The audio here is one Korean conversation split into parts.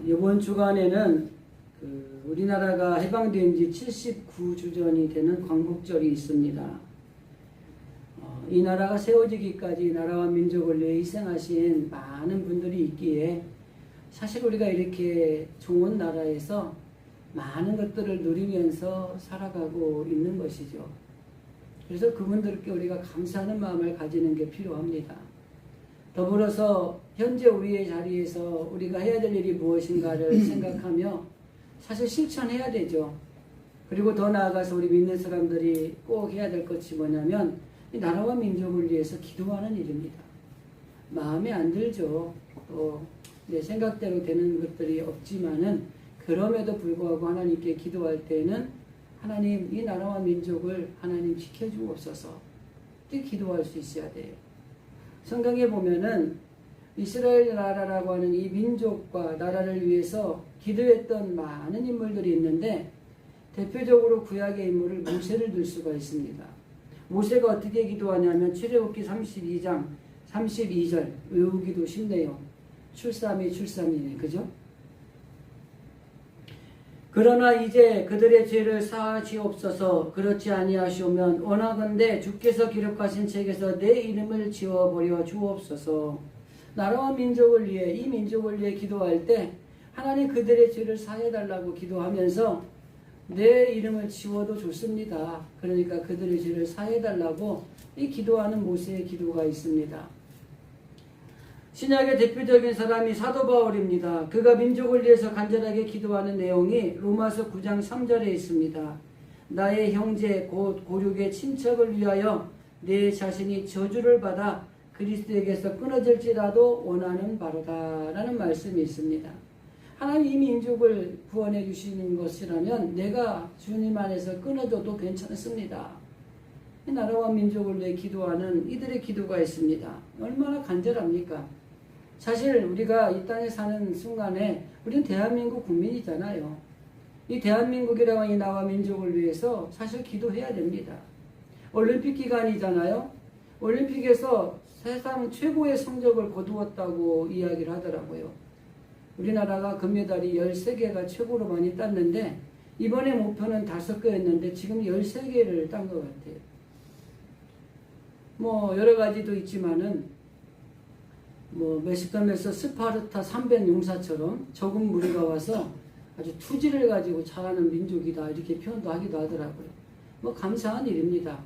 이번 주간에는 우리나라가 해방된 지 79주 전이 되는 광복절이 있습니다. 이 나라가 세워지기까지 나라와 민족을 위해 희생하신 많은 분들이 있기에 사실 우리가 이렇게 좋은 나라에서 많은 것들을 누리면서 살아가고 있는 것이죠. 그래서 그분들께 우리가 감사하는 마음을 가지는 게 필요합니다. 더불어서 현재 우리의 자리에서 우리가 해야 될 일이 무엇인가를 생각하며 사실 실천해야 되죠. 그리고 더 나아가서 우리 믿는 사람들이 꼭 해야 될 것이 뭐냐면 이 나라와 민족을 위해서 기도하는 일입니다. 마음에 안 들죠. 또 내 생각대로 되는 것들이 없지만은 그럼에도 불구하고 하나님께 기도할 때는 하나님 이 나라와 민족을 하나님 지켜주옵소서 이렇게 기도할 수 있어야 돼요. 성경에 보면은 이스라엘 나라라고 하는 이 민족과 나라를 위해서 기도했던 많은 인물들이 있는데 대표적으로 구약의 인물을 모세를 들 수가 있습니다. 모세가 어떻게 기도하냐면 출애굽기 32장 32절 외우기도 쉽네요. 출삼이네. 그죠? 그러나 이제 그들의 죄를 사하시옵소서. 그렇지 아니하시오면 원하건대 주께서 기록하신 책에서 내 이름을 지워버려 주옵소서. 나라와 민족을 위해 이 민족을 위해 기도할 때 하나님 그들의 죄를 사해달라고 기도하면서 내 이름을 지워도 좋습니다. 그러니까 그들의 죄를 사해달라고 이 기도하는 모세의 기도가 있습니다. 신약의 대표적인 사람이 사도 바울입니다. 그가 민족을 위해서 간절하게 기도하는 내용이 로마서 9장 3절에 있습니다. 나의 형제 곧 고륙의 친척을 위하여 내 자신이 저주를 받아 그리스도에게서 끊어질지라도 원하는 바로다 라는 말씀이 있습니다. 하나님 이 민족을 구원해 주시는 것이라면 내가 주님 안에서 끊어져도 괜찮습니다. 이 나라와 민족을 위해 기도하는 이들의 기도가 있습니다. 얼마나 간절합니까? 사실 우리가 이 땅에 사는 순간에 우리는 대한민국 국민이잖아요. 이 대한민국이라는 이 나라와 민족을 위해서 사실 기도해야 됩니다. 올림픽 기간이잖아요. 올림픽에서 세상 최고의 성적을 거두었다고 이야기를 하더라고요. 우리나라가 금메달이 13개가 최고로 많이 땄는데 이번에 목표는 5개였는데 지금 13개를 딴 것 같아요. 뭐 여러 가지도 있지만은 멕시코에서 스파르타 300 용사처럼 적은 무리가 와서 아주 투지를 가지고 잘하는 민족이다 이렇게 표현도 하기도 하더라고요. 감사한 일입니다.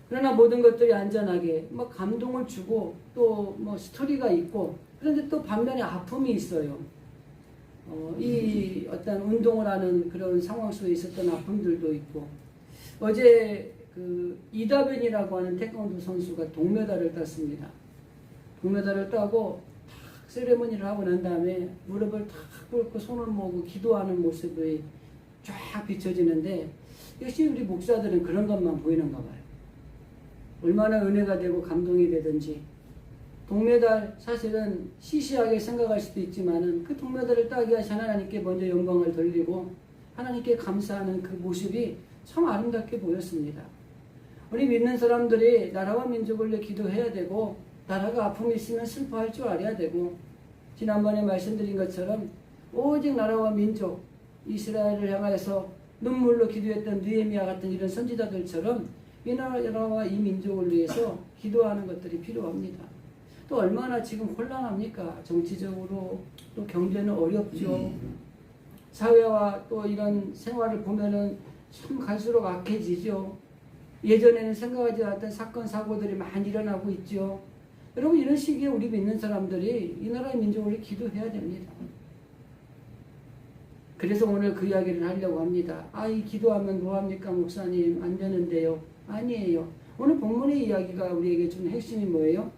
그러나 모든 것들이 안전하게 감동을 주고 또 스토리가 있고 그런데 또 반면에 아픔이 있어요. 이 어떤 운동을 하는 그런 상황 속에 있었던 아픔들도 있고 어제 이다변이라고 하는 태권도 선수가 동메달을 땄습니다. 동메달을 따고 탁 세레머니를 하고 난 다음에 무릎을 탁 꿇고 손을 모으고 기도하는 모습이 쫙 비춰지는데 역시 우리 목사들은 그런 것만 보이는가 봐요. 얼마나 은혜가 되고 감동이 되든지 동메달 사실은 시시하게 생각할 수도 있지만은 그 동메달을 따게 하신 하나님께 먼저 영광을 돌리고 하나님께 감사하는 그 모습이 참 아름답게 보였습니다. 우리 믿는 사람들이 나라와 민족을 위해 기도해야 되고 나라가 아픔이 있으면 슬퍼할 줄 알아야 되고 지난번에 말씀드린 것처럼 오직 나라와 민족 이스라엘을 향하여서 눈물로 기도했던 느헤미야 같은 이런 선지자들처럼 이 나라와 이 민족을 위해서 기도하는 것들이 필요합니다. 또 얼마나 지금 혼란합니까? 정치적으로 또 경제는 어렵죠. 사회와 또 이런 생활을 보면은 참 갈수록 악해지죠. 예전에는 생각하지 않았던 사건 사고들이 많이 일어나고 있죠. 여러분 이런 시기에 우리 믿는 사람들이 이 나라의 민족을 기도해야 됩니다. 그래서 오늘 그 이야기를 하려고 합니다. 이 기도하면 뭐합니까 목사님? 안 되는데요. 아니에요. 오늘 본문의 이야기가 우리에게 주는 핵심이 뭐예요?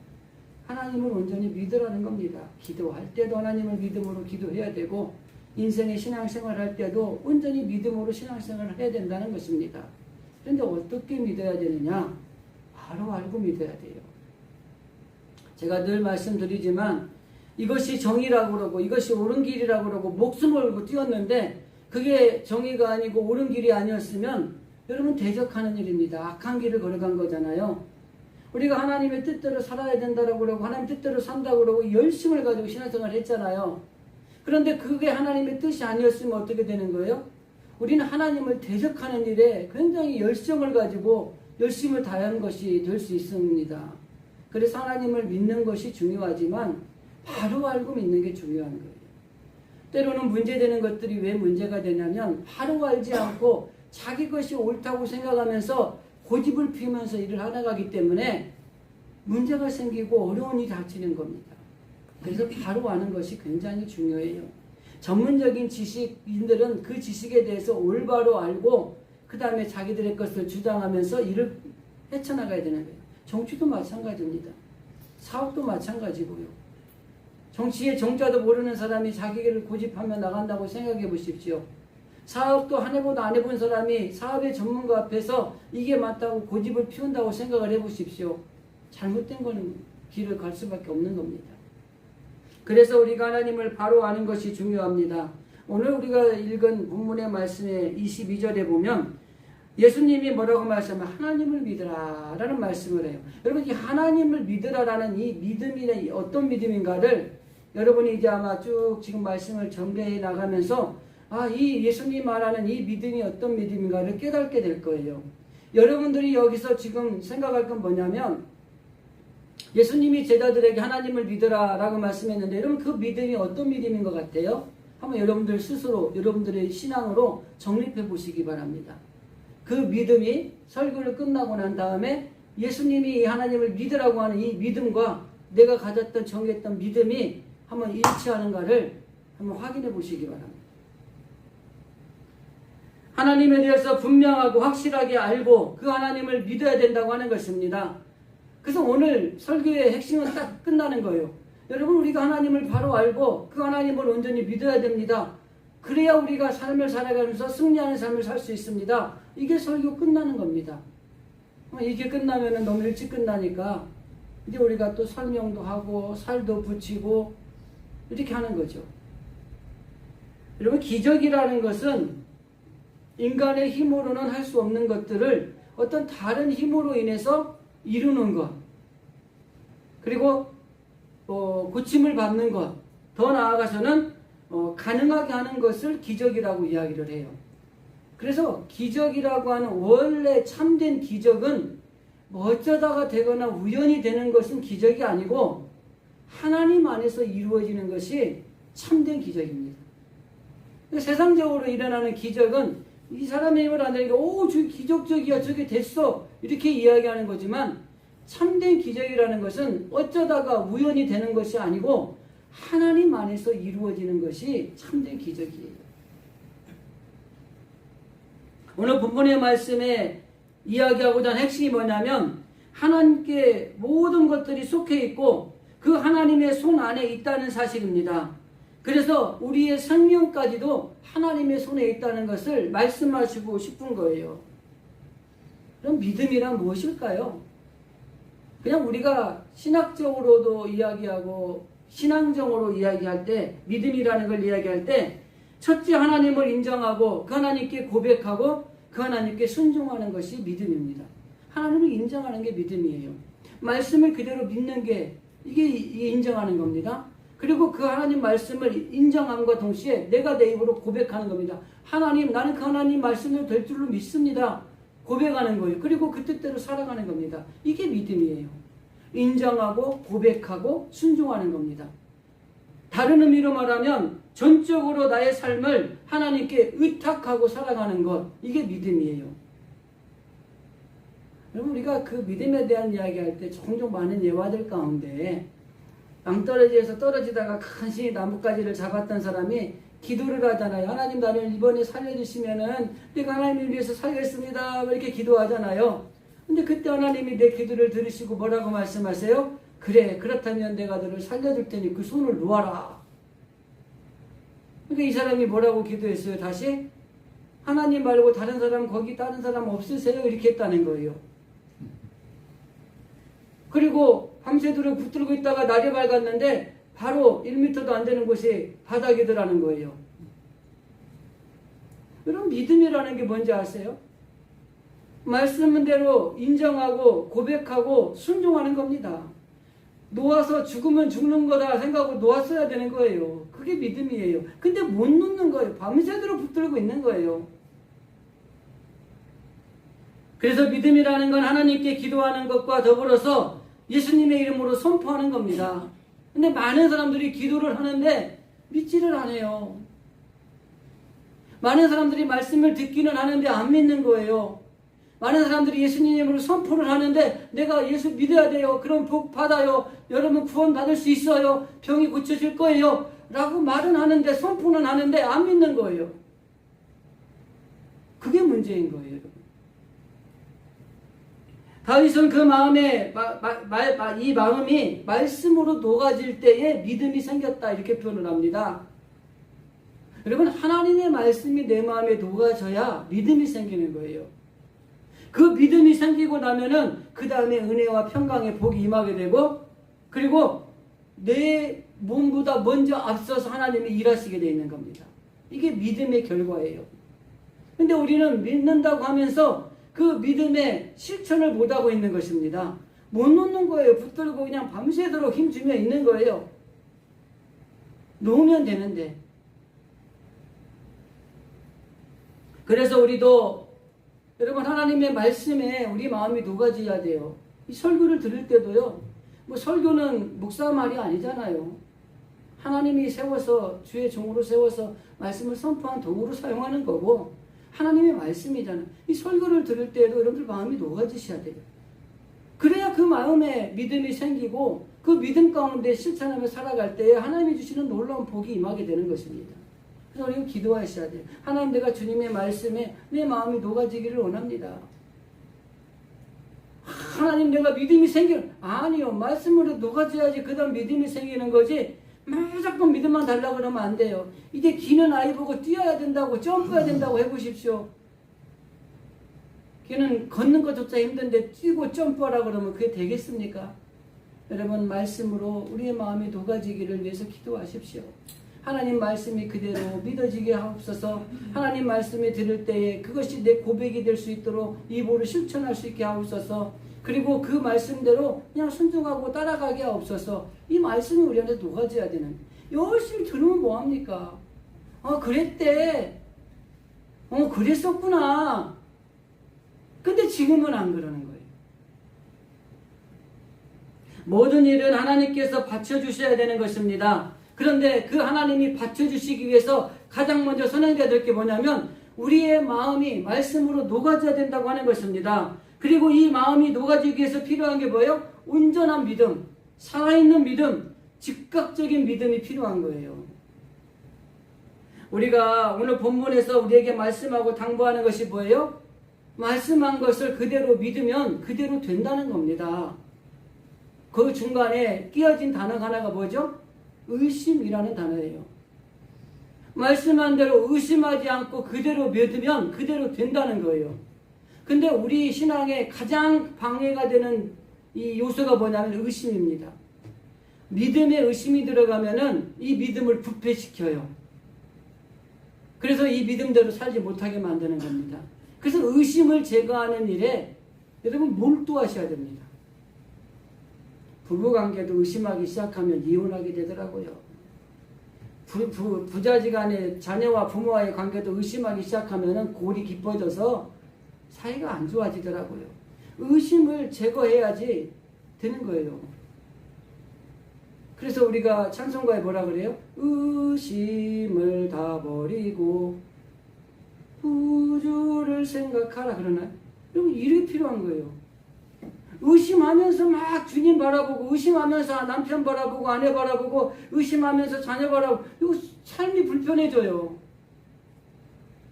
하나님을 온전히 믿으라는 겁니다. 기도할 때도 하나님을 믿음으로 기도해야 되고 인생의 신앙생활 할 때도 온전히 믿음으로 신앙생활을 해야 된다는 것입니다. 그런데 어떻게 믿어야 되느냐? 바로 알고 믿어야 돼요. 제가 늘 말씀드리지만 이것이 정의라고 그러고 이것이 옳은 길이라고 그러고 목숨을 걸고 뛰었는데 그게 정의가 아니고 옳은 길이 아니었으면 여러분 대적하는 일입니다. 악한 길을 걸어간 거잖아요. 우리가 하나님의 뜻대로 살아야 된다고 그러고 하나님 뜻대로 산다고 그러고 열심을 가지고 신앙생활을 했잖아요. 그런데 그게 하나님의 뜻이 아니었으면 어떻게 되는 거예요? 우리는 하나님을 대적하는 일에 굉장히 열정을 가지고 열심을 다하는 것이 될 수 있습니다. 그래서 하나님을 믿는 것이 중요하지만 바로 알고 믿는 게 중요한 거예요. 때로는 문제되는 것들이 왜 문제가 되냐면 바로 알지 않고 자기 것이 옳다고 생각하면서 고집을 피우면서 일을 하나가기 때문에 문제가 생기고 어려운 일이 닥치는 겁니다. 그래서 바로 아는 것이 굉장히 중요해요. 전문적인 지식인들은 그 지식에 대해서 올바로 알고 그 다음에 자기들의 것을 주장하면서 일을 헤쳐나가야 되는 거예요. 정치도 마찬가지입니다. 사업도 마찬가지고요. 정치의 정자도 모르는 사람이 자기를 고집하며 나간다고 생각해 보십시오. 사업도 한 해보도 안 해본 사람이 사업의 전문가 앞에서 이게 맞다고 고집을 피운다고 생각을 해보십시오. 잘못된 거는 길을 갈 수밖에 없는 겁니다. 그래서 우리가 하나님을 바로 아는 것이 중요합니다. 오늘 우리가 읽은 본문의 말씀의 22절에 보면 예수님이 뭐라고 말씀하면 하나님을 믿으라 라는 말씀을 해요. 여러분 이 하나님을 믿으라 라는 이 믿음이 어떤 믿음인가를 여러분이 이제 아마 쭉 지금 말씀을 전개해 나가면서 이 예수님 말하는 이 믿음이 어떤 믿음인가를 깨닫게 될 거예요. 여러분들이 여기서 지금 생각할 건 뭐냐면 예수님이 제자들에게 하나님을 믿으라 라고 말씀했는데 여러분 그 믿음이 어떤 믿음인 것 같아요? 한번 여러분들 스스로 여러분들의 신앙으로 정립해 보시기 바랍니다. 그 믿음이 설교를 끝나고 난 다음에 예수님이 하나님을 믿으라고 하는 이 믿음과 내가 가졌던 정했던 믿음이 한번 일치하는가를 한번 확인해 보시기 바랍니다. 하나님에 대해서 분명하고 확실하게 알고 그 하나님을 믿어야 된다고 하는 것입니다. 그래서 오늘 설교의 핵심은 딱 끝나는 거예요. 여러분 우리가 하나님을 바로 알고 그 하나님을 온전히 믿어야 됩니다. 그래야 우리가 삶을 살아가면서 승리하는 삶을 살 수 있습니다. 이게 설교 끝나는 겁니다. 이게 끝나면 너무 일찍 끝나니까 이제 우리가 또 설명도 하고 살도 붙이고 이렇게 하는 거죠. 여러분 기적이라는 것은 인간의 힘으로는 할 수 없는 것들을 어떤 다른 힘으로 인해서 이루는 것, 그리고 고침을 받는 것, 더 나아가서는 가능하게 하는 것을 기적이라고 이야기를 해요. 그래서 기적이라고 하는 원래 참된 기적은 어쩌다가 되거나 우연히 되는 것은 기적이 아니고 하나님 안에서 이루어지는 것이 참된 기적입니다. 세상적으로 일어나는 기적은 이 사람의 힘을 안 되니까 저게 기적적이야, 저게 됐어 이렇게 이야기하는 거지만 참된 기적이라는 것은 어쩌다가 우연히 되는 것이 아니고 하나님 안에서 이루어지는 것이 참된 기적이에요. 오늘 본문의 말씀에 이야기하고자 하는 핵심이 뭐냐면 하나님께 모든 것들이 속해 있고 그 하나님의 손 안에 있다는 사실입니다. 그래서 우리의 생명까지도 하나님의 손에 있다는 것을 말씀하시고 싶은 거예요. 그럼 믿음이란 무엇일까요? 그냥 우리가 신학적으로도 이야기하고 신앙적으로 이야기할 때 믿음이라는 걸 이야기할 때 첫째 하나님을 인정하고 그 하나님께 고백하고 그 하나님께 순종하는 것이 믿음입니다. 하나님을 인정하는 게 믿음이에요. 말씀을 그대로 믿는 게 이게 인정하는 겁니다. 그리고 그 하나님 말씀을 인정함과 동시에 내가 내 입으로 고백하는 겁니다. 하나님, 나는 그 하나님 말씀을 될 줄로 믿습니다. 고백하는 거예요. 그리고 그 뜻대로 살아가는 겁니다. 이게 믿음이에요. 인정하고 고백하고 순종하는 겁니다. 다른 의미로 말하면 전적으로 나의 삶을 하나님께 의탁하고 살아가는 것, 이게 믿음이에요. 여러분 우리가 그 믿음에 대한 이야기할 때 종종 많은 예화들 가운데 낭떠러지에서 떨어지다가 간신히 나뭇가지를 잡았던 사람이 기도를 하잖아요. 하나님 나를 이번에 살려주시면은 내가 하나님을 위해서 살겠습니다 이렇게 기도하잖아요. 근데 그때 하나님이 내 기도를 들으시고 뭐라고 말씀하세요? 그래, 그렇다면 내가 너를 살려줄 테니 그 손을 놓아라. 그러니까 이 사람이 뭐라고 기도했어요? 다시 하나님 말고 다른 사람, 거기 다른 사람 없으세요? 이렇게 했다는 거예요. 그리고 밤새도록 붙들고 있다가 날이 밝았는데 바로 1m도 안 되는 곳이 바닥이더라는 거예요. 여러분 믿음이라는 게 뭔지 아세요? 말씀대로 인정하고 고백하고 순종하는 겁니다. 놓아서 죽으면 죽는 거다 생각하고 놓았어야 되는 거예요. 그게 믿음이에요. 근데 못 놓는 거예요. 밤새도록 붙들고 있는 거예요. 그래서 믿음이라는 건 하나님께 기도하는 것과 더불어서 예수님의 이름으로 선포하는 겁니다. 근데 많은 사람들이 기도를 하는데 믿지를 않아요. 많은 사람들이 말씀을 듣기는 하는데 안 믿는 거예요. 많은 사람들이 예수님 이름으로 선포를 하는데 내가 예수 믿어야 돼요. 그럼 복 받아요. 여러분 구원 받을 수 있어요. 병이 고쳐질 거예요. 라고 말은 하는데 선포는 하는데 안 믿는 거예요. 그게 문제인 거예요, 여러분. 다윗은 그 마음에 이 마음이 말씀으로 녹아질 때에 믿음이 생겼다 이렇게 표현을 합니다. 여러분 하나님의 말씀이 내 마음에 녹아져야 믿음이 생기는 거예요. 그 믿음이 생기고 나면은 그 다음에 은혜와 평강의 복이 임하게 되고 그리고 내 몸보다 먼저 앞서서 하나님이 일하시게 되어 있는 겁니다. 이게 믿음의 결과예요. 근데 우리는 믿는다고 하면서 그 믿음의 실천을 못하고 있는 것입니다. 못 놓는 거예요. 붙들고 그냥 밤새도록 힘주며 있는 거예요. 놓으면 되는데. 그래서 우리도 여러분 하나님의 말씀에 우리 마음이 녹아져야 돼요. 이 설교를 들을 때도요. 뭐 설교는 목사 말이 아니잖아요. 하나님이 세워서 주의 종으로 세워서 말씀을 선포한 도구로 사용하는 거고 하나님의 말씀이잖아요. 이 설교를 들을 때에도 여러분들 마음이 녹아지셔야 돼요. 그래야 그 마음에 믿음이 생기고 그 믿음 가운데 실천하며 살아갈 때에 하나님이 주시는 놀라운 복이 임하게 되는 것입니다. 그래서 우리는 기도하셔야 돼요. 하나님 내가 주님의 말씀에 내 마음이 녹아지기를 원합니다. 하나님 내가 믿음이 아니요. 말씀으로 녹아져야지 그 다음 믿음이 생기는 거지 무조건 믿음만 달라고 그러면 안 돼요. 이제 기는 아이 보고 뛰어야 된다고 점프해야 된다고 해보십시오. 걔는 걷는 것조차 힘든데 뛰고 점프하라 그러면 그게 되겠습니까? 여러분 말씀으로 우리의 마음이 녹아지기를 위해서 기도하십시오. 하나님 말씀이 그대로 믿어지게 하옵소서. 하나님 말씀이 들을 때에 그것이 내 고백이 될 수 있도록 입으로 실천할 수 있게 하옵소서. 그리고 그 말씀대로 그냥 순종하고 따라가게 하옵소서. 이 말씀이 우리한테 녹아져야 되는. 열심히 들으면 뭐합니까? 그랬대. 그랬었구나. 근데 지금은 안 그러는 거예요. 모든 일은 하나님께서 받쳐주셔야 되는 것입니다. 그런데 그 하나님이 받쳐주시기 위해서 가장 먼저 선행돼야 될 게 뭐냐면 우리의 마음이 말씀으로 녹아져야 된다고 하는 것입니다. 그리고 이 마음이 녹아지기 위해서 필요한 게 뭐예요? 온전한 믿음, 살아있는 믿음, 즉각적인 믿음이 필요한 거예요. 우리가 오늘 본문에서 우리에게 말씀하고 당부하는 것이 뭐예요? 말씀한 것을 그대로 믿으면 그대로 된다는 겁니다. 그 중간에 끼어진 단어가 하나가 뭐죠? 의심이라는 단어예요. 말씀한 대로 의심하지 않고 그대로 믿으면 그대로 된다는 거예요. 근데 우리 신앙에 가장 방해가 되는 이 요소가 뭐냐면 의심입니다. 믿음에 의심이 들어가면은 이 믿음을 부패시켜요. 그래서 이 믿음대로 살지 못하게 만드는 겁니다. 그래서 의심을 제거하는 일에 여러분 몰두하셔야 됩니다. 부부관계도 의심하기 시작하면 이혼하게 되더라고요. 부자지간에 자녀와 부모와의 관계도 의심하기 시작하면 골이 깊어져서 사이가 안 좋아지더라고요. 의심을 제거해야지 되는 거예요. 그래서 우리가 찬송가에 뭐라 그래요? 의심을 다 버리고 구주를 생각하라 그러나요? 여러분 이게 필요한 거예요. 의심하면서 막 주님 바라보고 의심하면서 남편 바라보고 아내 바라보고 의심하면서 자녀 바라보고 이거 삶이 불편해져요.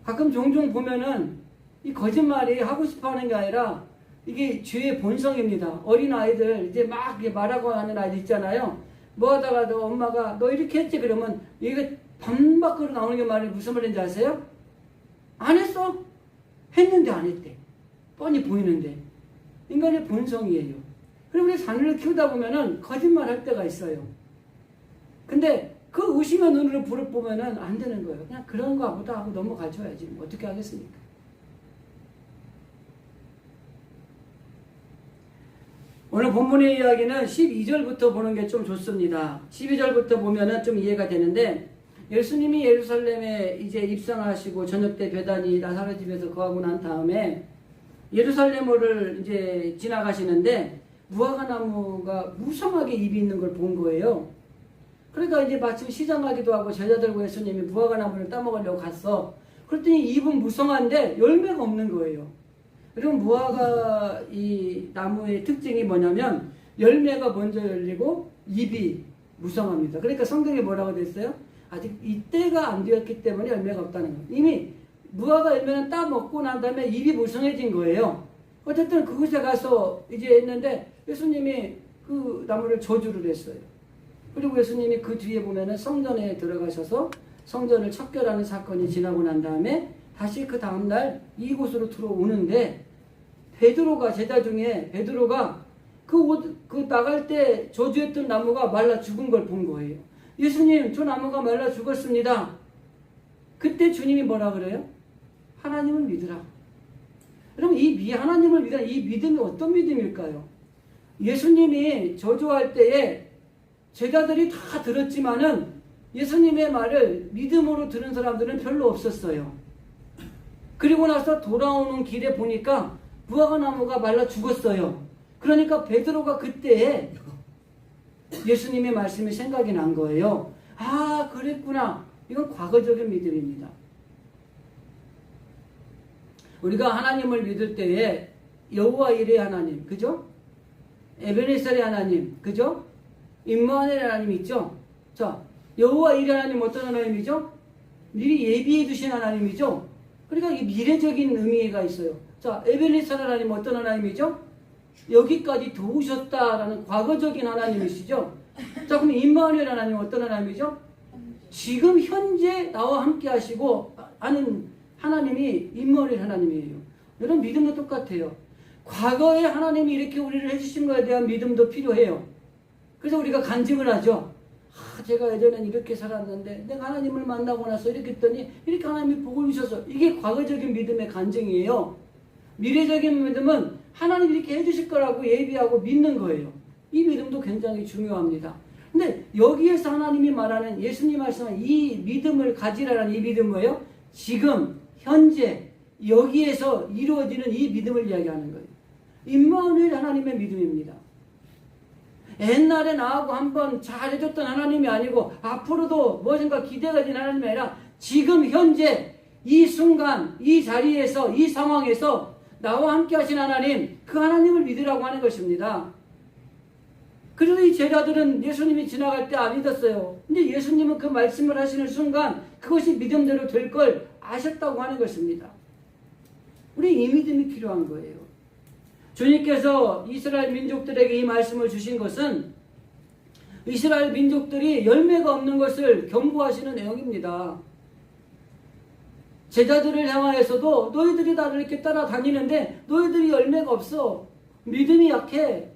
가끔 종종 보면은 이 거짓말이 하고 싶어하는 게 아니라 이게 죄의 본성입니다. 어린 아이들 이제 막 말하고 하는 아이들 있잖아요. 뭐 하다가도 엄마가 너 이렇게 했지 그러면 이게 반박으로 나오는 게 말이 무슨 말인지 아세요? 안 했어? 했는데 안 했대. 뻔히 보이는데. 인간의 본성이에요. 그리고 우리 자녀를 키우다 보면은 거짓말 할 때가 있어요. 근데 그 의심의 눈으로 불을 보면은 안 되는 거예요. 그냥 그런 거 보다 하고 넘어가줘야지. 뭐 어떻게 하겠습니까? 오늘 본문의 이야기는 12절부터 보는 게 좀 좋습니다. 12절부터 보면은 좀 이해가 되는데, 예수님이 예루살렘에 이제 입성하시고 저녁 때 베다니 나사렛 집에서 거하고 난 다음에 예루살렘을 이제 지나가시는데 무화과 나무가 무성하게 잎이 있는 걸 본 거예요. 그러니까 이제 마침 시장하기도 하고 제자들과 예수님이 무화과 나무를 따먹으려고 갔어. 그랬더니 잎은 무성한데 열매가 없는 거예요. 그리고 무화과 이 나무의 특징이 뭐냐면 열매가 먼저 열리고 잎이 무성합니다. 그러니까 성경에 뭐라고 됐어요? 아직 이때가 안 되었기 때문에 열매가 없다는 거예요. 이미 무화과 열매는 따 먹고 난 다음에 잎이 무성해진 거예요. 어쨌든 그곳에 가서 이제 했는데 예수님이 그 나무를 저주를 했어요. 그리고 예수님이 그 뒤에 보면은 성전에 들어가셔서 성전을 척결하는 사건이 지나고 난 다음에 다시 그 다음날 이곳으로 들어오는데 베드로가 제자 중에 베드로가 그 나갈 때 저주했던 나무가 말라 죽은 걸 본 거예요. 예수님, 저 나무가 말라 죽었습니다. 그때 주님이 뭐라 그래요? 하나님을 믿으라. 그럼 하나님을 믿으라. 이 믿음이 어떤 믿음일까요? 예수님이 저주할 때에 제자들이 다 들었지만은 예수님의 말을 믿음으로 들은 사람들은 별로 없었어요. 그리고 나서 돌아오는 길에 보니까 무화과 나무가 말라 죽었어요. 그러니까 베드로가 그때 예수님의 말씀이 생각이 난 거예요. 아, 그랬구나. 이건 과거적인 믿음입니다. 우리가 하나님을 믿을 때에 여호와 이레 하나님, 그죠? 에베네셀의 하나님, 그죠? 임마누엘 하나님 있죠? 자, 여호와 이레 하나님 어떤 하나님이죠? 미리 예비해 두신 하나님이죠? 그러니까 이 미래적인 의미가 있어요. 자, 에베네셀 하나님 어떤 하나님이죠? 여기까지 도우셨다라는 과거적인 하나님이시죠? 자, 그럼 임마누엘 하나님 어떤 하나님이죠? 지금 현재 나와 함께 하시고 하는 하나님이 임마누엘 하나님이에요. 이런 믿음도 똑같아요. 과거에 하나님이 이렇게 우리를 해주신 거에 대한 믿음도 필요해요. 그래서 우리가 간증을 하죠. 제가 예전엔 이렇게 살았는데 내가 하나님을 만나고 나서 이렇게 했더니 이렇게 하나님이 복을 주셔서, 이게 과거적인 믿음의 간증이에요. 미래적인 믿음은 하나님이 이렇게 해주실 거라고 예비하고 믿는 거예요. 이 믿음도 굉장히 중요합니다. 근데 여기에서 하나님이 말하는, 예수님 말씀은 이 믿음을 가지라는 이 믿음은 뭐예요? 지금 현재 여기에서 이루어지는 이 믿음을 이야기하는 거예요. 임마누엘 하나님의 믿음입니다. 옛날에 나하고 한번 잘해줬던 하나님이 아니고 앞으로도 무엇인가 기대가 된 하나님이 아니라 지금 현재 이 순간 이 자리에서 이 상황에서 나와 함께 하신 하나님, 그 하나님을 믿으라고 하는 것입니다. 그래서 이 제자들은 예수님이 지나갈 때 안 믿었어요. 근데 예수님은 그 말씀을 하시는 순간 그것이 믿음대로 될 걸 아셨다고 하는 것입니다. 우리 이 믿음이 필요한 거예요. 주님께서 이스라엘 민족들에게 이 말씀을 주신 것은 이스라엘 민족들이 열매가 없는 것을 경고하시는 내용입니다. 제자들을 향하여서도 너희들이 나를 이렇게 따라다니는데 너희들이 열매가 없어, 믿음이 약해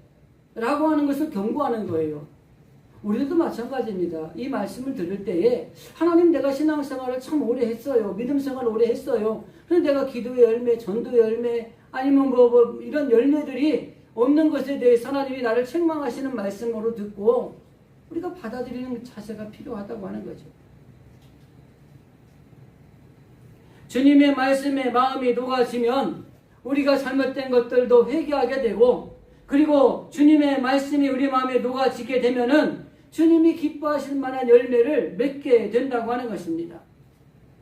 라고 하는 것을 경고하는 거예요. 우리들도 마찬가지입니다. 이 말씀을 들을 때에 하나님, 내가 신앙생활을 참 오래 했어요. 믿음생활을 오래 했어요. 그런데 내가 기도의 열매, 전도의 열매, 아니면 이런 열매들이 없는 것에 대해서 하나님이 나를 책망하시는 말씀으로 듣고 우리가 받아들이는 자세가 필요하다고 하는 거죠. 주님의 말씀에 마음이 녹아지면 우리가 잘못된 것들도 회개하게 되고, 그리고 주님의 말씀이 우리 마음에 녹아지게 되면은 주님이 기뻐하실 만한 열매를 맺게 된다고 하는 것입니다.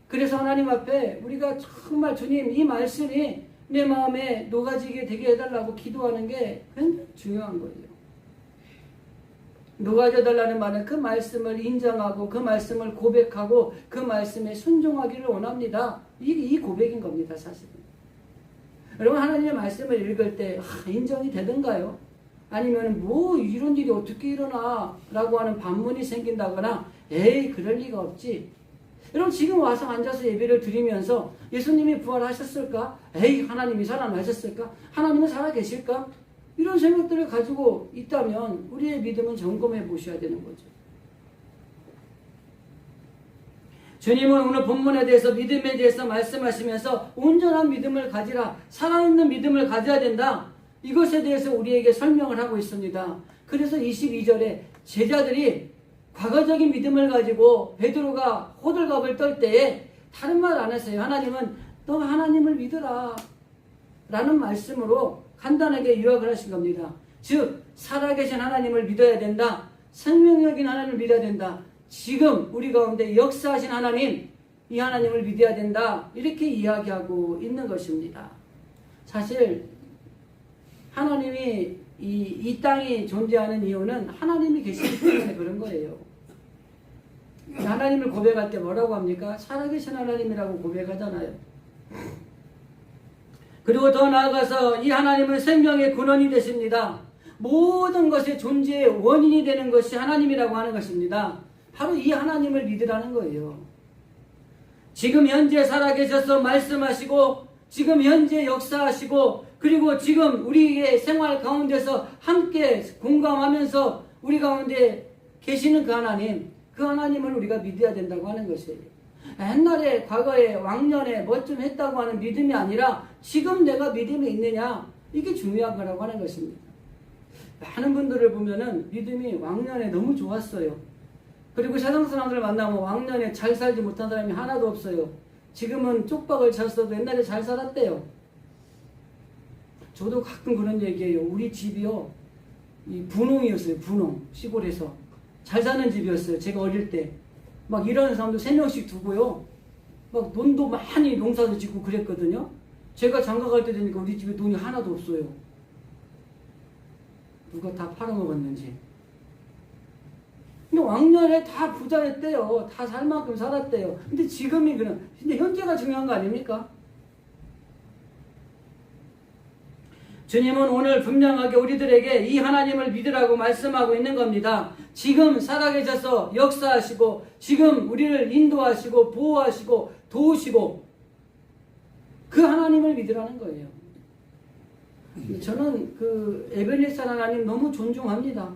그래서 하나님 앞에 우리가 정말 주님, 이 말씀이 내 마음에 녹아지게 되게 해달라고 기도하는 게 굉장히 중요한 거예요. 녹아져 달라는 말은 그 말씀을 인정하고 그 말씀을 고백하고 그 말씀에 순종하기를 원합니다. 이 고백인 겁니다, 사실은. 여러분, 하나님의 말씀을 읽을 때 인정이 되던가요? 아니면 뭐 이런 일이 어떻게 일어나? 라고 하는 반문이 생긴다거나, 에이, 그럴 리가 없지. 여러분, 지금 와서 앉아서 예배를 드리면서 예수님이 부활하셨을까? 에이, 하나님이 살아나셨을까? 하나님은 살아계실까? 이런 생각들을 가지고 있다면 우리의 믿음은 점검해 보셔야 되는 거죠. 주님은 오늘 본문에 대해서, 믿음에 대해서 말씀하시면서 온전한 믿음을 가지라, 살아있는 믿음을 가져야 된다, 이것에 대해서 우리에게 설명을 하고 있습니다. 그래서 22절에 제자들이 과거적인 믿음을 가지고 베드로가 호들갑을 떨 때에 다른 말 안 했어요. 하나님은 너 하나님을 믿어라 라는 말씀으로 간단하게 요약을 하신 겁니다. 즉 살아계신 하나님을 믿어야 된다. 생명력인 하나님을 믿어야 된다. 지금 우리 가운데 역사하신 하나님, 이 하나님을 믿어야 된다. 이렇게 이야기하고 있는 것입니다. 사실 하나님이 이 땅이 존재하는 이유는 하나님이 계시기 때문에 그런 거예요. 하나님을 고백할 때 뭐라고 합니까? 살아계신 하나님이라고 고백하잖아요. 그리고 더 나아가서 이 하나님은 생명의 근원이 되십니다. 모든 것의 존재의 원인이 되는 것이 하나님이라고 하는 것입니다. 바로 이 하나님을 믿으라는 거예요. 지금 현재 살아계셔서 말씀하시고 지금 현재 역사하시고 그리고 지금 우리의 생활 가운데서 함께 공감하면서 우리 가운데 계시는 그 하나님, 그 하나님을 우리가 믿어야 된다고 하는 것이에요. 옛날에 과거에 왕년에 뭐 좀 했다고 하는 믿음이 아니라 지금 내가 믿음이 있느냐, 이게 중요한 거라고 하는 것입니다. 많은 분들을 보면은 믿음이 왕년에 너무 좋았어요. 그리고 세상 사람들을 만나면 왕년에 잘 살지 못한 사람이 하나도 없어요. 지금은 쪽박을 잘 써도 옛날에 잘 살았대요. 저도 가끔 그런 얘기해요. 우리 집이요, 이 분홍이었어요. 분홍. 시골에서 잘 사는 집이었어요. 제가 어릴 때 막 일하는 사람도 3명씩 두고요, 막 돈도 많이 농사도 짓고 그랬거든요. 제가 장가 갈 때 되니까 우리 집에 돈이 하나도 없어요. 누가 다 팔아먹었는지. 근데 왕년에 다 부자였대요. 다 살 만큼 살았대요. 근데 지금이 근데 현재가 중요한 거 아닙니까? 주님은 오늘 분명하게 우리들에게 이 하나님을 믿으라고 말씀하고 있는 겁니다. 지금 살아계셔서 역사하시고 지금 우리를 인도하시고 보호하시고 도우시고 그 하나님을 믿으라는 거예요. 저는 그 에벨레스 하나님 너무 존중합니다.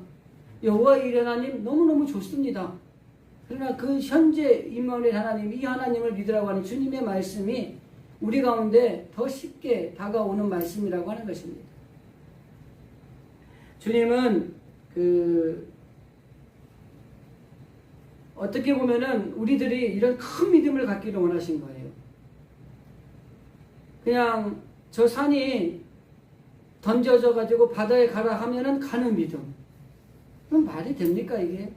여호와 이레 하나님 너무너무 좋습니다. 그러나 그 현재 임마누엘 하나님, 이 하나님을 믿으라고 하는 주님의 말씀이 우리 가운데 더 쉽게 다가오는 말씀이라고 하는 것입니다. 주님은 어떻게 보면은 우리들이 이런 큰 믿음을 갖기를 원하신 거예요. 그냥 저 산이 던져져 가지고 바다에 가라 하면은 가는 믿음. 그럼 말이 됩니까 이게?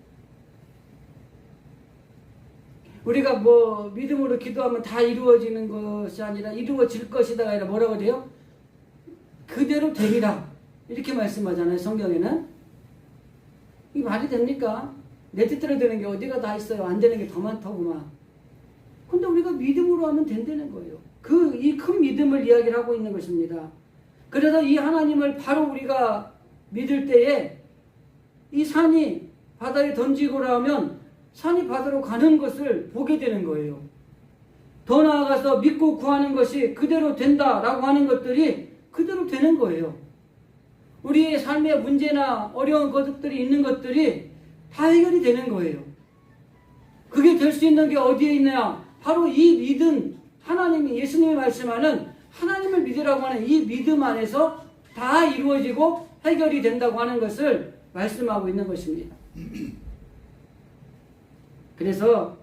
우리가 뭐 믿음으로 기도하면 다 이루어지는 것이 아니라 이루어질 것이다가 아니라 뭐라고 돼요? 그대로 되리라. 이렇게 말씀하잖아요. 성경에는. 이게 말이 됩니까? 내 뜻대로 되는 게 어디가 다 있어요. 안 되는 게 더 많더구만. 근데 우리가 믿음으로 하면 된다는 거예요. 이 큰 믿음을 이야기를 하고 있는 것입니다. 그래서 이 하나님을 바로 우리가 믿을 때에 이 산이 바다에 던지고라 하면 산이 바다로 가는 것을 보게 되는 거예요. 더 나아가서 믿고 구하는 것이 그대로 된다라고 하는 것들이 그대로 되는 거예요. 우리의 삶의 문제나 어려운 것들이 있는 것들이 다 해결이 되는 거예요. 그게 될 수 있는 게 어디에 있느냐? 바로 이 믿음, 하나님이, 예수님이 말씀하는 하나님을 믿으라고 하는 이 믿음 안에서 다 이루어지고 해결이 된다고 하는 것을 말씀하고 있는 것입니다. 그래서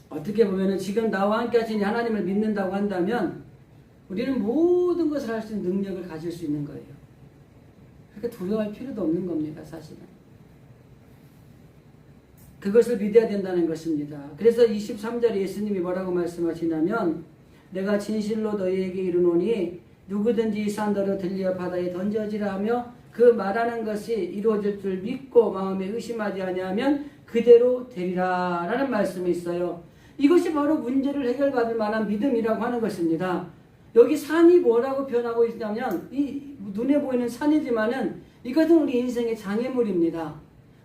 어떻게 보면 지금 나와 함께 하시는 하나님을 믿는다고 한다면 우리는 모든 것을 할 수 있는 능력을 가질 수 있는 거예요. 그러니까 두려워할 필요도 없는 겁니다. 사실은. 그것을 믿어야 된다는 것입니다. 그래서 23절에 예수님이 뭐라고 말씀하시냐면 내가 진실로 너희에게 이르노니 누구든지 이 산더러 들려 바다에 던져지라 하며 그 말하는 것이 이루어질 줄 믿고 마음에 의심하지 아니하면 그대로 되리라 라는 말씀이 있어요. 이것이 바로 문제를 해결받을 만한 믿음이라고 하는 것입니다. 여기 산이 뭐라고 표현하고 있냐면 이 눈에 보이는 산이지만은 이것은 우리 인생의 장애물입니다.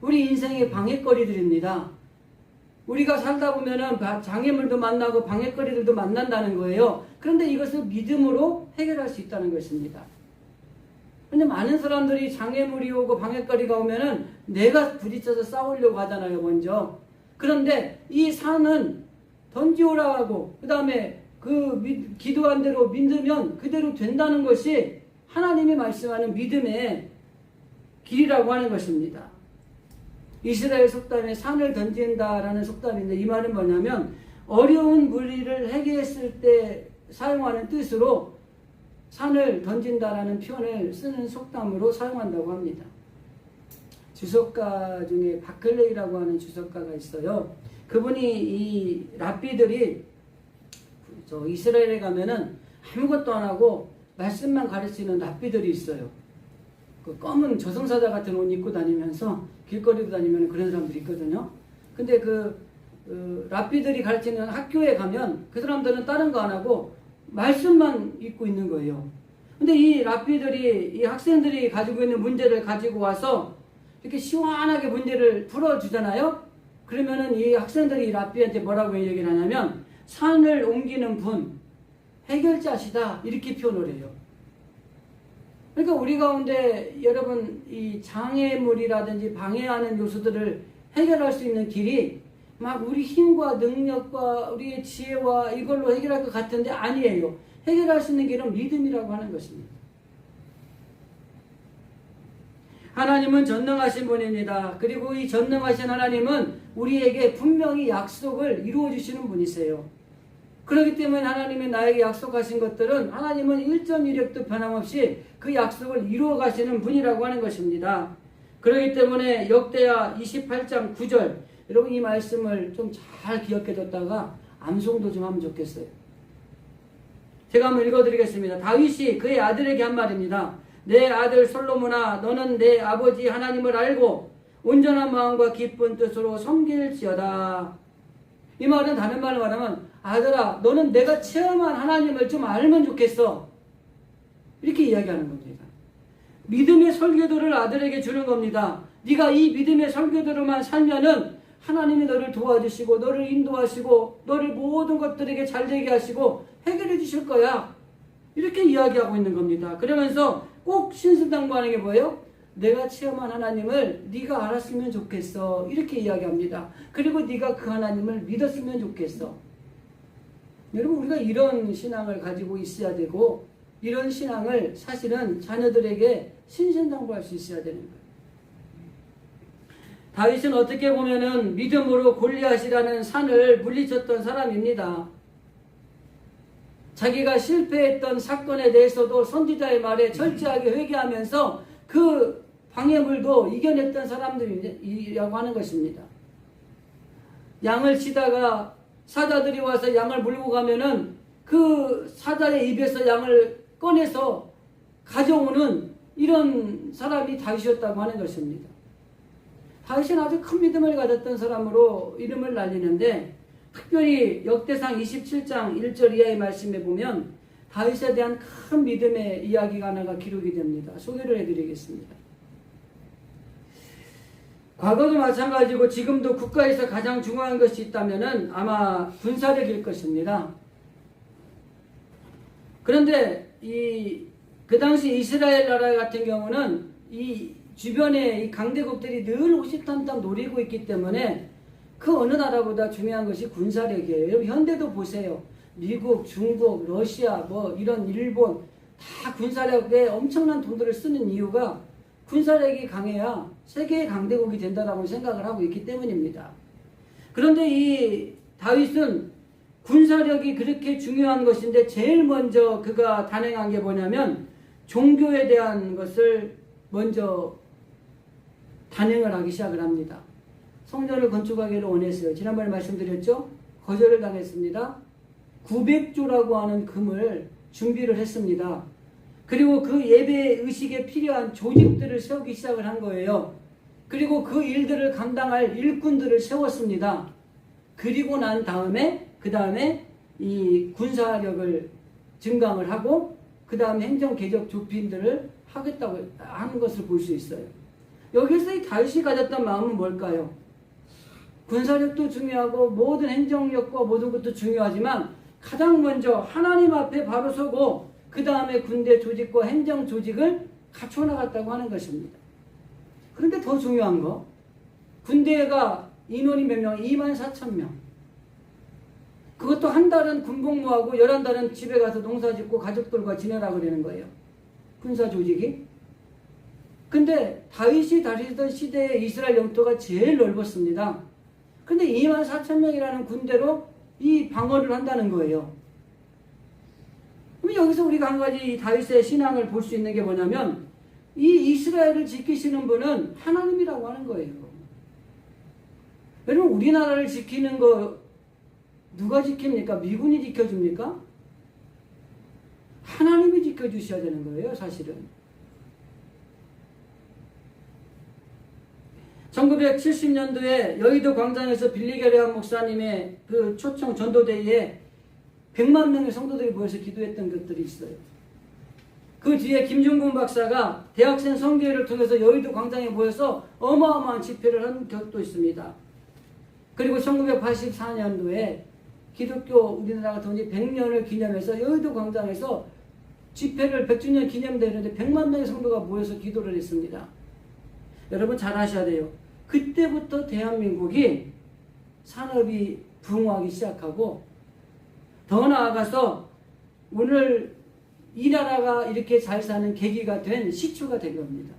우리 인생의 방해거리들입니다. 우리가 살다 보면은 장애물도 만나고 방해거리들도 만난다는 거예요. 그런데 이것을 믿음으로 해결할 수 있다는 것입니다. 근데 많은 사람들이 장애물이 오고 방해거리가 오면은 내가 부딪혀서 싸우려고 하잖아요, 먼저. 그런데 이 산은 던지오라 하고, 그 다음에 기도한 대로 믿으면 그대로 된다는 것이 하나님이 말씀하는 믿음의 길이라고 하는 것입니다. 이스라엘 속담에 산을 던진다라는 속담인데 이 말은 뭐냐면 어려운 문제를 해결했을 때 사용하는 뜻으로 산을 던진다라는 표현을 쓰는 속담으로 사용한다고 합니다. 주석가 중에 바클레이라고 하는 주석가가 있어요. 그분이 이 랍비들이 이스라엘에 가면은 아무것도 안 하고 말씀만 가르치는 랍비들이 있어요. 그 검은 저승사자 같은 옷 입고 다니면서 길거리도 다니면 그런 사람들이 있거든요. 근데 랍비들이 가르치는 학교에 가면 그 사람들은 다른 거 안 하고 말씀만 읽고 있는 거예요. 근데 이 랍비들이, 이 학생들이 가지고 있는 문제를 가지고 와서 이렇게 시원하게 문제를 풀어주잖아요. 그러면은 이 학생들이 이 랍비한테 뭐라고 얘기를 하냐면 산을 옮기는 분, 해결자시다 이렇게 표현을 해요. 그러니까 우리 가운데 여러분 이 장애물이라든지 방해하는 요소들을 해결할 수 있는 길이 막 우리 힘과 능력과 우리의 지혜와 이걸로 해결할 것 같은데 아니에요. 해결할 수 있는 길은 믿음이라고 하는 것입니다. 하나님은 전능하신 분입니다. 그리고 이 전능하신 하나님은 우리에게 분명히 약속을 이루어 주시는 분이세요. 그렇기 때문에 하나님이 나에게 약속하신 것들은 하나님은 일점이력도 변함없이 그 약속을 이루어 가시는 분이라고 하는 것입니다. 그렇기 때문에 역대하 28장 9절 여러분 이 말씀을 좀 잘 기억해 뒀다가 암송도 좀 하면 좋겠어요. 제가 한번 읽어드리겠습니다. 다윗이 그의 아들에게 한 말입니다. 내 아들 솔로몬아 너는 내 아버지 하나님을 알고 온전한 마음과 기쁜 뜻으로 섬길지어다. 이 말은 다른 말로 말하면 아들아 너는 내가 체험한 하나님을 좀 알면 좋겠어. 이렇게 이야기하는 겁니다. 믿음의 설교도를 아들에게 주는 겁니다. 네가 이 믿음의 설교도로만 살면은 하나님이 너를 도와주시고 너를 인도하시고 너를 모든 것들에게 잘되게 하시고 해결해 주실 거야. 이렇게 이야기하고 있는 겁니다. 그러면서 꼭 신선당부하는 게 뭐예요? 내가 체험한 하나님을 네가 알았으면 좋겠어. 이렇게 이야기합니다. 그리고 네가 그 하나님을 믿었으면 좋겠어. 여러분 우리가 이런 신앙을 가지고 있어야 되고 이런 신앙을 사실은 자녀들에게 신신당부할 수 있어야 되는 거예요. 다윗은 어떻게 보면은 믿음으로 골리앗이라는 산을 물리쳤던 사람입니다. 자기가 실패했던 사건에 대해서도 선지자의 말에 철저하게 회개하면서 그 방해물도 이겨냈던 사람들이라고 하는 것입니다. 양을 치다가 사자들이 와서 양을 물고 가면은 그 사자의 입에서 양을 꺼내서 가져오는 이런 사람이 다윗이었다고 하는 것입니다. 다윗은 아주 큰 믿음을 가졌던 사람으로 이름을 날리는데 특별히 역대상 27장 1절 이하의 말씀에 보면 다윗에 대한 큰 믿음의 이야기가 하나가 기록이 됩니다. 소개를 해드리겠습니다. 과거도 마찬가지고 지금도 국가에서 가장 중요한 것이 있다면 아마 군사력일 것입니다. 그런데 그 당시 이스라엘 나라 같은 경우는 이 주변에 이 강대국들이 늘 호시탐탐 노리고 있기 때문에 그 어느 나라보다 중요한 것이 군사력이에요. 여러분 현대도 보세요. 미국, 중국, 러시아, 이런 일본 다 군사력에 엄청난 돈들을 쓰는 이유가 군사력이 강해야 세계의 강대국이 된다라고 생각을 하고 있기 때문입니다. 그런데 이 다윗은 군사력이 그렇게 중요한 것인데 제일 먼저 그가 단행한 게 뭐냐면 종교에 대한 것을 먼저 단행을 하기 시작을 합니다. 성전을 건축하기를 원했어요. 지난번에 말씀드렸죠? 거절을 당했습니다. 900조라고 하는 금을 준비를 했습니다. 그리고 그 예배 의식에 필요한 조직들을 세우기 시작을 한 거예요. 그리고 그 일들을 감당할 일꾼들을 세웠습니다. 그리고 난 다음에 이 군사력을 증강을 하고 그 다음에 행정개혁 조핀들을 하겠다고 하는 것을 볼 수 있어요. 여기서 이 다윗이 가졌던 마음은 뭘까요? 군사력도 중요하고 모든 행정력과 모든 것도 중요하지만 가장 먼저 하나님 앞에 바로 서고 그 다음에 군대 조직과 행정 조직을 갖춰 나갔다고 하는 것입니다. 그런데 더 중요한 거 군대가 인원이 몇 명? 24,000명. 그것도 한 달은 군복무하고 11달은 집에 가서 농사 짓고 가족들과 지내라 그러는 거예요. 군사 조직이. 근데 다윗이 다스리던 시대에 이스라엘 영토가 제일 넓었습니다. 근데 24,000명이라는 군대로 이 방어를 한다는 거예요. 그럼 여기서 우리가 한 가지 다윗의 신앙을 볼 수 있는 게 뭐냐면 이 이스라엘을 지키시는 분은 하나님이라고 하는 거예요. 여러분 우리나라를 지키는 거 누가 지킵니까? 미군이 지켜줍니까? 하나님이 지켜주셔야 되는 거예요, 사실은. 1970년도에 여의도 광장에서 빌리게레한 목사님의 그 초청 전도대회에 100만 명의 성도들이 모여서 기도했던 것들이 있어요. 그 뒤에 김중곤 박사가 대학생 성교회를 통해서 여의도 광장에 모여서 어마어마한 집회를 한 적도 있습니다. 그리고 1984년도에 기독교 우리나라가 통지 100년을 기념해서 여의도 광장에서 집회를 100주년 기념대회인데 100만 명의 성도가 모여서 기도를 했습니다. 여러분 잘 아셔야 돼요. 그때부터 대한민국이 산업이 부흥하기 시작하고 더 나아가서 오늘 이 나라가 이렇게 잘 사는 계기가 된 시초가 된 겁니다.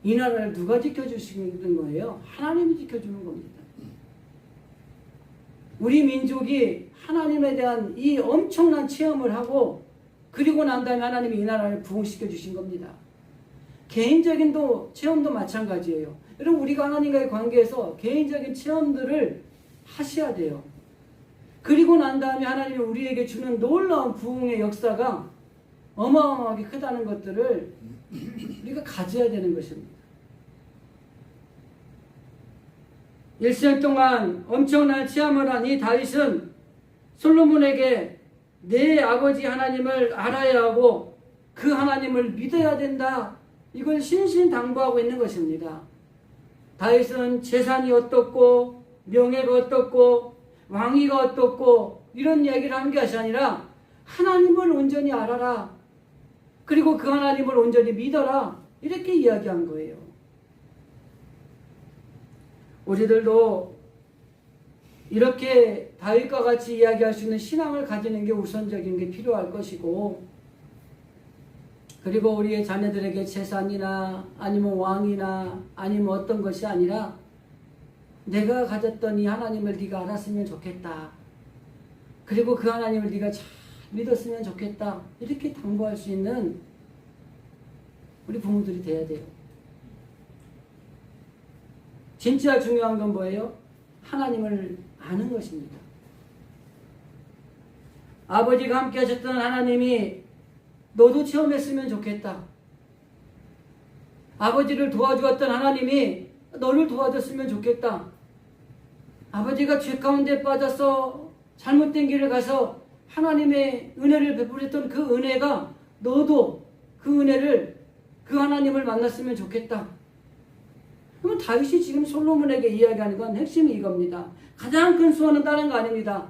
이 나라를 누가 지켜주시는 거예요? 하나님이 지켜주는 겁니다. 우리 민족이 하나님에 대한 이 엄청난 체험을 하고 그리고 난 다음에 하나님이 이 나라를 부흥시켜 주신 겁니다. 개인적인 체험도 마찬가지예요. 여러분 우리가 하나님과의 관계에서 개인적인 체험들을 하셔야 돼요. 그리고 난 다음에 하나님이 우리에게 주는 놀라운 부흥의 역사가 어마어마하게 크다는 것들을 우리가 가져야 되는 것입니다. 일생 동안 엄청난 체험을 한 이 다윗은 솔로몬에게 내 아버지 하나님을 알아야 하고 그 하나님을 믿어야 된다. 이걸 신신당부하고 있는 것입니다. 다윗은 재산이 어떻고 명예가 어떻고 왕위가 어떻고 이런 이야기를 하는 것이 아니라 하나님을 온전히 알아라. 그리고 그 하나님을 온전히 믿어라. 이렇게 이야기한 거예요. 우리들도 이렇게 다윗과 같이 이야기할 수 있는 신앙을 가지는 게 우선적인 게 필요할 것이고 그리고 우리의 자녀들에게 재산이나 아니면 왕이나 아니면 어떤 것이 아니라 내가 가졌던 이 하나님을 네가 알았으면 좋겠다. 그리고 그 하나님을 네가 잘 믿었으면 좋겠다. 이렇게 당부할 수 있는 우리 부모들이 돼야 돼요. 진짜 중요한 건 뭐예요? 하나님을 아는 것입니다. 아버지가 함께 하셨던 하나님이 너도 체험했으면 좋겠다. 아버지를 도와주었던 하나님이 너를 도와줬으면 좋겠다. 아버지가 죄 가운데 빠져서 잘못된 길을 가서 하나님의 은혜를 베풀었던 그 은혜가 너도 그 은혜를 그 하나님을 만났으면 좋겠다. 그러면 다윗이 지금 솔로몬에게 이야기하는 건 핵심이 이겁니다. 가장 큰 소원은 다른 거 아닙니다.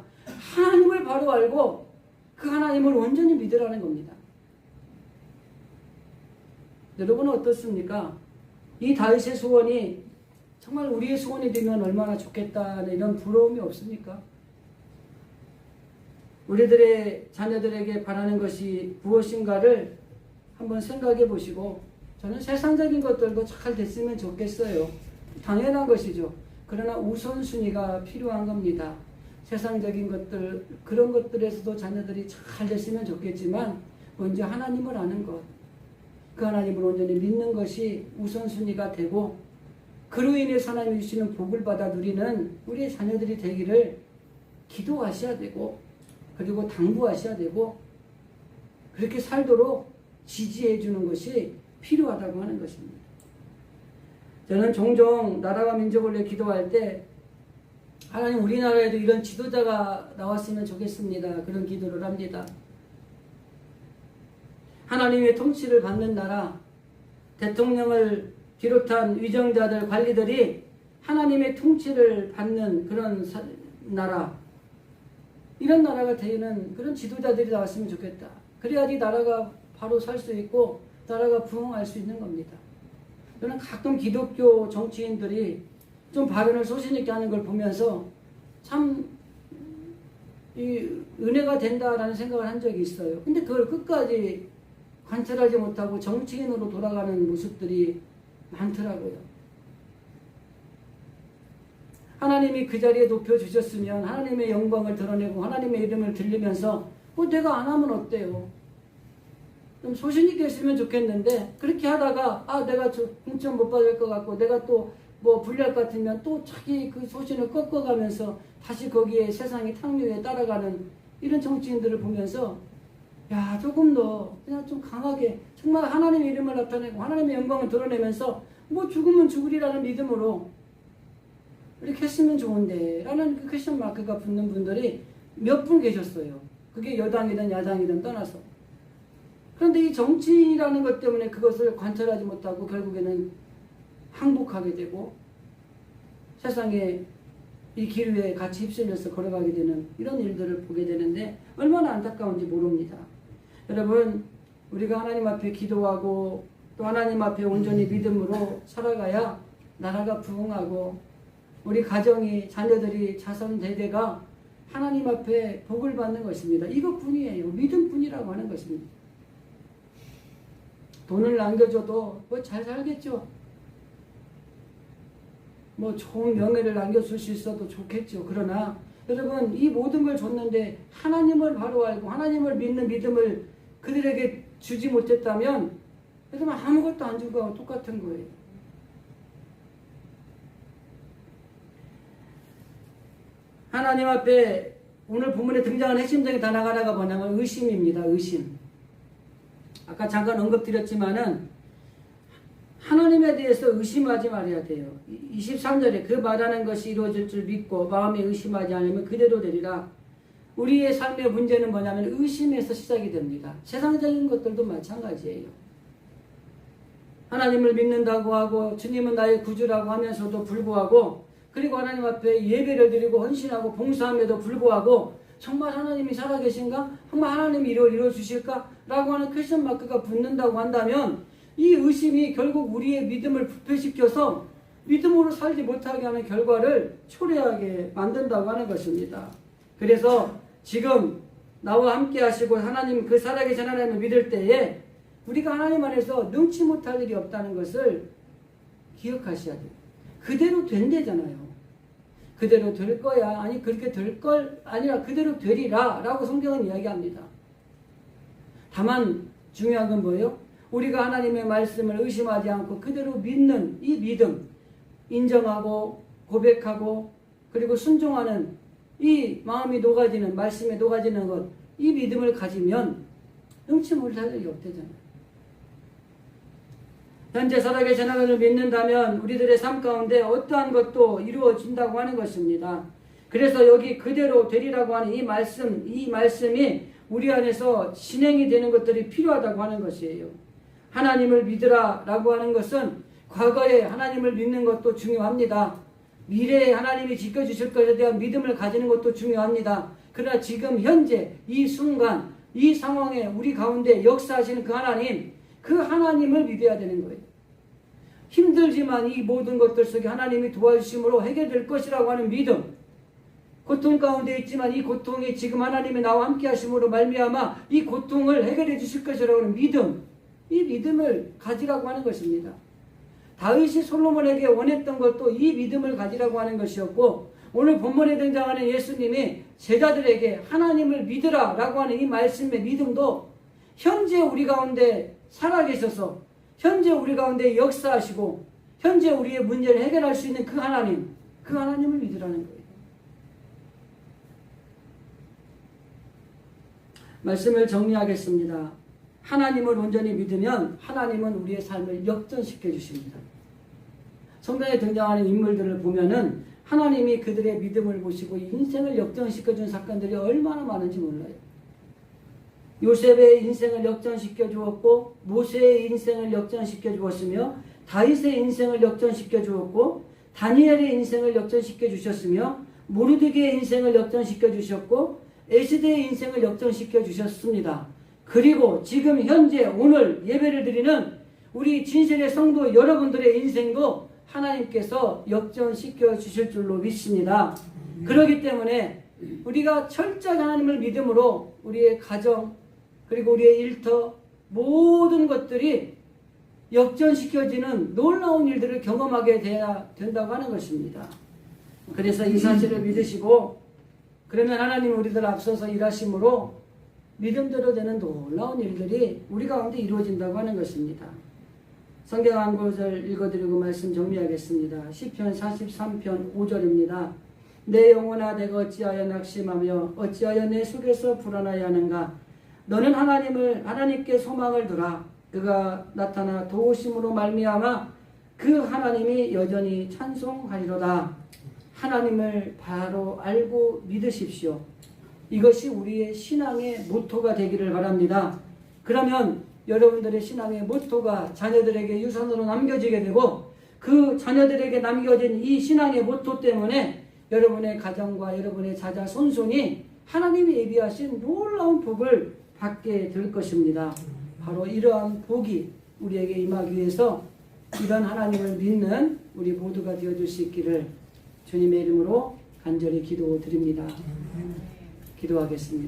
하나님을 바로 알고 그 하나님을 온전히 믿으라는 겁니다. 여러분은 어떻습니까? 이 다윗의 소원이 정말 우리의 소원이 되면 얼마나 좋겠다는 이런 부러움이 없습니까? 우리들의 자녀들에게 바라는 것이 무엇인가를 한번 생각해 보시고 저는 세상적인 것들도 잘 됐으면 좋겠어요. 당연한 것이죠. 그러나 우선순위가 필요한 겁니다. 세상적인 것들 그런 것들에서도 자녀들이 잘 됐으면 좋겠지만 먼저 하나님을 아는 것 그 하나님을 온전히 믿는 것이 우선순위가 되고 그로 인해서 하나님이 주시는 복을 받아 누리는 우리의 자녀들이 되기를 기도하셔야 되고 그리고 당부하셔야 되고 그렇게 살도록 지지해 주는 것이 필요하다고 하는 것입니다. 저는 종종 나라와 민족을 위해 기도할 때 하나님 우리나라에도 이런 지도자가 나왔으면 좋겠습니다. 그런 기도를 합니다. 하나님의 통치를 받는 나라, 대통령을 비롯한 위정자들, 관리들이 하나님의 통치를 받는 그런 나라, 이런 나라가 되는 그런 지도자들이 나왔으면 좋겠다. 그래야지 나라가 바로 살 수 있고 나라가 부흥할 수 있는 겁니다. 저는 가끔 기독교 정치인들이 좀 발언을 소신있게 하는 걸 보면서 참 이 은혜가 된다라는 생각을 한 적이 있어요. 근데 그걸 끝까지 관찰하지 못하고 정치인으로 돌아가는 모습들이 많더라고요. 하나님이 그 자리에 높여주셨으면 하나님의 영광을 드러내고 하나님의 이름을 들리면서 내가 안 하면 어때요? 좀 소신있게 했으면 좋겠는데 그렇게 하다가 내가 공천 못 받을 것 같고 내가 또 불리할 것 같으면 또 자기 그 소신을 꺾어가면서 다시 거기에 세상의 탕류에 따라가는 이런 정치인들을 보면서 조금 더 그냥 좀 강하게 정말 하나님의 이름을 나타내고 하나님의 영광을 드러내면서 죽으면 죽으리라는 믿음으로 이렇게 했으면 좋은데 라는 그 퀘스천 마크가 붙는 분들이 몇 분 계셨어요. 그게 여당이든 야당이든 떠나서. 그런데 이 정치라는 것 때문에 그것을 관찰하지 못하고 결국에는 항복하게 되고 세상에 이 길 위에 같이 휩쓸려서 걸어가게 되는 이런 일들을 보게 되는데 얼마나 안타까운지 모릅니다. 여러분, 우리가 하나님 앞에 기도하고 또 하나님 앞에 온전히 믿음으로 살아가야 나라가 부흥하고 우리 가정이 자녀들이 자손 대대가 하나님 앞에 복을 받는 것입니다. 이것뿐이에요. 믿음뿐이라고 하는 것입니다. 돈을 남겨줘도 잘 살겠죠. 좋은 명예를 남겨줄 수 있어도 좋겠죠. 그러나 여러분, 이 모든 걸 줬는데 하나님을 바로 알고 하나님을 믿는 믿음을 그들에게 주지 못했다면 여러분 아무것도 안 준 거하고 똑같은 거예요. 하나님 앞에 오늘 본문에 등장한 핵심적인 단어가 하나가 뭐냐면 의심입니다. 의심. 아까 잠깐 언급드렸지만은 하나님에 대해서 의심하지 말아야 돼요. 23절에 그 말하는 것이 이루어질 줄 믿고 마음에 의심하지 않으면 그대로 되리라. 우리의 삶의 문제는 뭐냐면 의심에서 시작이 됩니다. 세상적인 것들도 마찬가지예요. 하나님을 믿는다고 하고 주님은 나의 구주라고 하면서도 불구하고 그리고 하나님 앞에 예배를 드리고 헌신하고 봉사함에도 불구하고 정말 하나님이 살아계신가? 정말 하나님이 이루어주실까? 라고 하는 퀘스천 마크가 붙는다고 한다면 이 의심이 결국 우리의 믿음을 부패시켜서 믿음으로 살지 못하게 하는 결과를 초래하게 만든다고 하는 것입니다. 그래서 지금 나와 함께 하시고 하나님 그 살아계신 하나님을 믿을 때에 우리가 하나님 안에서 능치 못할 일이 없다는 것을 기억하셔야 돼요. 그대로 된대잖아요. 그대로 될 거야. 아니 그렇게 될 걸 아니라 그대로 되리라 라고 성경은 이야기합니다. 다만 중요한 건 뭐예요? 우리가 하나님의 말씀을 의심하지 않고 그대로 믿는 이 믿음, 인정하고 고백하고 그리고 순종하는 이 마음이 녹아지는 말씀에 녹아지는 것, 이 믿음을 가지면 능치 못할 일이 없대잖아요. 현재 살아계신 하나님을 믿는다면 우리들의 삶 가운데 어떠한 것도 이루어진다고 하는 것입니다. 그래서 여기 그대로 되리라고 하는 이 말씀이 우리 안에서 진행이 되는 것들이 필요하다고 하는 것이에요. 하나님을 믿으라 라고 하는 것은 과거에 하나님을 믿는 것도 중요합니다. 미래에 하나님이 지켜주실 것에 대한 믿음을 가지는 것도 중요합니다. 그러나 지금 현재 이 순간 이 상황에 우리 가운데 역사하시는 그 하나님을 믿어야 되는 거예요. 힘들지만 이 모든 것들 속에 하나님이 도와주심으로 해결될 것이라고 하는 믿음, 고통 가운데 있지만 이 고통이 지금 하나님이 나와 함께 하심으로 말미암아 이 고통을 해결해 주실 것이라고 하는 믿음, 이 믿음을 가지라고 하는 것입니다. 다윗이 솔로몬에게 원했던 것도 이 믿음을 가지라고 하는 것이었고 오늘 본문에 등장하는 예수님이 제자들에게 하나님을 믿으라 라고 하는 이 말씀의 믿음도 현재 우리 가운데 살아계셔서 현재 우리 가운데 역사하시고 현재 우리의 문제를 해결할 수 있는 그 하나님을 믿으라는 거예요. 말씀을 정리하겠습니다. 하나님을 온전히 믿으면 하나님은 우리의 삶을 역전시켜 주십니다. 성경에 등장하는 인물들을 보면은 하나님이 그들의 믿음을 보시고 인생을 역전시켜 준 사건들이 얼마나 많은지 몰라요. 요셉의 인생을 역전시켜 주었고 모세의 인생을 역전시켜 주었으며 다윗의 인생을 역전시켜 주었고 다니엘의 인생을 역전시켜 주셨으며 모르드게의 인생을 역전시켜 주셨고 에스더의 인생을 역전시켜 주셨습니다. 그리고 지금 현재 오늘 예배를 드리는 우리 진실의 성도 여러분들의 인생도 하나님께서 역전시켜 주실 줄로 믿습니다. 그렇기 때문에 우리가 철저히 하나님을 믿음으로 우리의 가정 그리고 우리의 일터 모든 것들이 역전시켜지는 놀라운 일들을 경험하게 돼야 된다고 하는 것입니다. 그래서 이 사실을 믿으시고 그러면 하나님 우리들 앞서서 일하심으로 믿음대로 되는 놀라운 일들이 우리 가운데 이루어진다고 하는 것입니다. 성경 한 구절 읽어드리고 말씀 정리하겠습니다. 시편 43편 5절입니다. 내 영혼아 내가 어찌하여 낙심하며 어찌하여 내 속에서 불안하여 하는가. 너는 하나님께 소망을 두라. 그가 나타나 도우심으로 말미암아 그 하나님이 여전히 찬송하리로다. 하나님을 바로 알고 믿으십시오. 이것이 우리의 신앙의 모토가 되기를 바랍니다. 그러면 여러분들의 신앙의 모토가 자녀들에게 유산으로 남겨지게 되고 그 자녀들에게 남겨진 이 신앙의 모토 때문에 여러분의 가정과 여러분의 자자손손이 하나님이 예비하신 놀라운 복을 받게 될 것입니다. 바로 이러한 복이 우리에게 임하기 위해서 이런 하나님을 믿는 우리 모두가 되어줄 수 있기를 주님의 이름으로 간절히 기도드립니다. 기도하겠습니다.